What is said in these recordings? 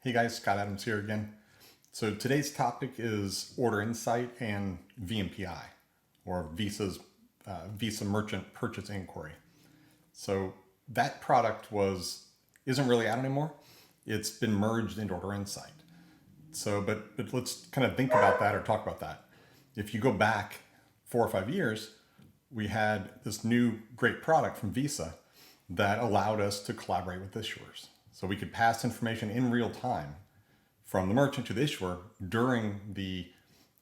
Hey guys, Scott Adams here again. So today's topic is Order Insight and VMPI, or Visa Merchant Purchase Inquiry. So that product isn't really out anymore. It's been merged into Order Insight. So, but let's kind of think about that or talk about that. If you go back 4 or 5 years, we had this new great product from Visa that allowed us to collaborate with issuers. So we could pass information in real time from the merchant to the issuer during the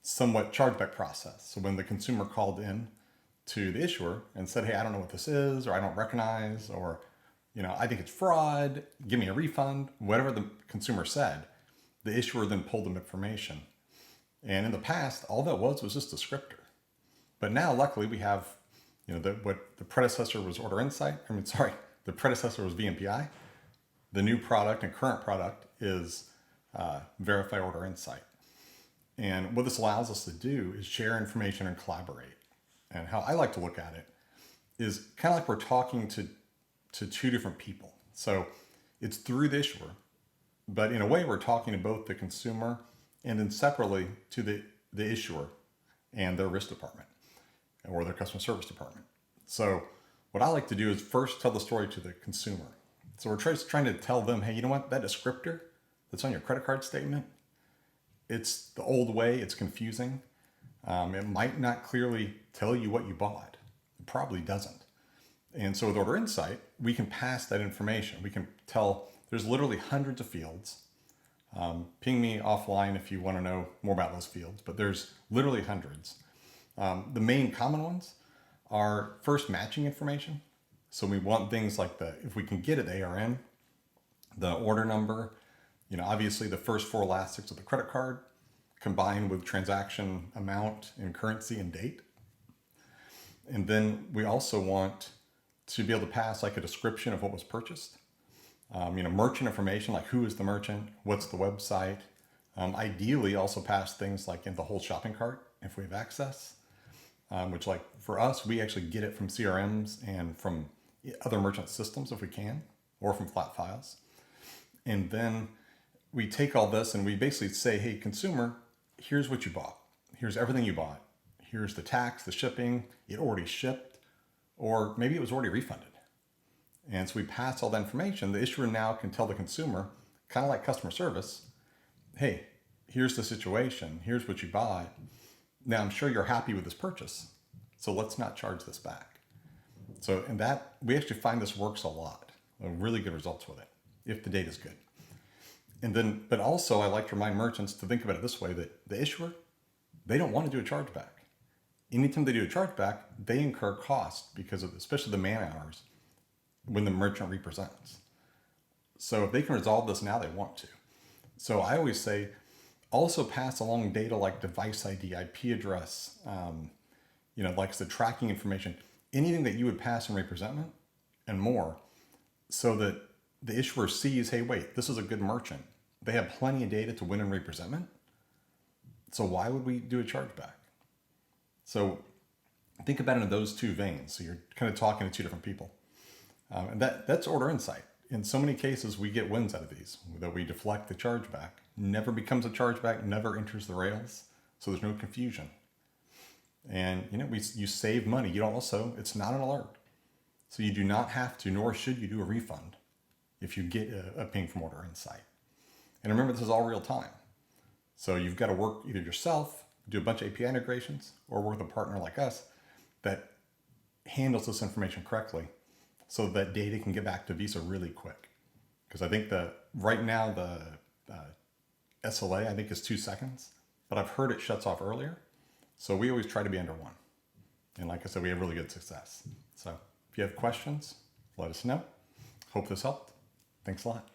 somewhat chargeback process. So when the consumer called in to the issuer and said, hey, I don't know what this is, or I don't recognize, or I think it's fraud, give me a refund, whatever the consumer said, the issuer then pulled the information. And in the past, all that was just a descriptor. But now, luckily, we have, what the predecessor was Order Insight. The predecessor was VMPI. The new product and current product is Verifi Order Insight. And what this allows us to do is share information and collaborate. And how I like to look at it is kind of like we're talking to two different people. So it's through the issuer, but in a way we're talking to both the consumer and then separately to the issuer and their risk department or their customer service department. So what I like to do is first tell the story to the consumer. So we're just trying to tell them, hey, you know what, that descriptor that's on your credit card statement, it's the old way, it's confusing. It might not clearly tell you what you bought. It probably doesn't. And so with Order Insight, we can pass that information. We can tell there's literally hundreds of fields. Ping me offline if you want to know more about those fields, but there's literally hundreds. The main common ones are first matching information. So we want things like if we can get it, the ARN, the order number, obviously the first 4 last 6 of the credit card combined with transaction amount and currency and date. And then we also want to be able to pass like a description of what was purchased. Merchant information, like who is the merchant, what's the website. Ideally also pass things like in the whole shopping cart if we have access, which like for us, we actually get it from CRMs and from other merchant systems if we can, or from flat files. And then we take all this and we basically say, hey, consumer, here's what you bought. Here's everything you bought. Here's the tax, the shipping, it already shipped, or maybe it was already refunded. And so we pass all that information. The issuer now can tell the consumer, kind of like customer service, hey, here's the situation. Here's what you bought. Now I'm sure you're happy with this purchase, so let's not charge this back. So in that, we actually find this works a lot. Really good results with it, if the data is good. And then, but also I like to remind merchants to think about it this way, that the issuer, they don't want to do a chargeback. Anytime they do a chargeback, they incur costs because of, especially the man hours, when the merchant represents. So if they can resolve this now, they want to. So I always say, also pass along data like device ID, IP address, like the tracking information, anything that you would pass in representment and more, so that the issuer sees, hey, wait, this is a good merchant. They have plenty of data to win in representment. So why would we do a chargeback? So think about it in those two veins. So you're kind of talking to two different people. And that's Order Insight. In so many cases, we get wins out of these, that we deflect the chargeback. Never becomes a chargeback, never enters the rails. So there's no confusion. And you save money. It's not an alert. So you do not have to, nor should you do a refund if you get a ping from Order Insight. And remember, this is all real time. So you've got to work either yourself, do a bunch of API integrations, or work with a partner like us that handles this information correctly so that data can get back to Visa really quick. Because I think right now the SLA, I think, is 2 seconds, but I've heard it shuts off earlier. So we always try to be under 1. And like I said, we have really good success. So if you have questions, let us know. Hope this helped. Thanks a lot.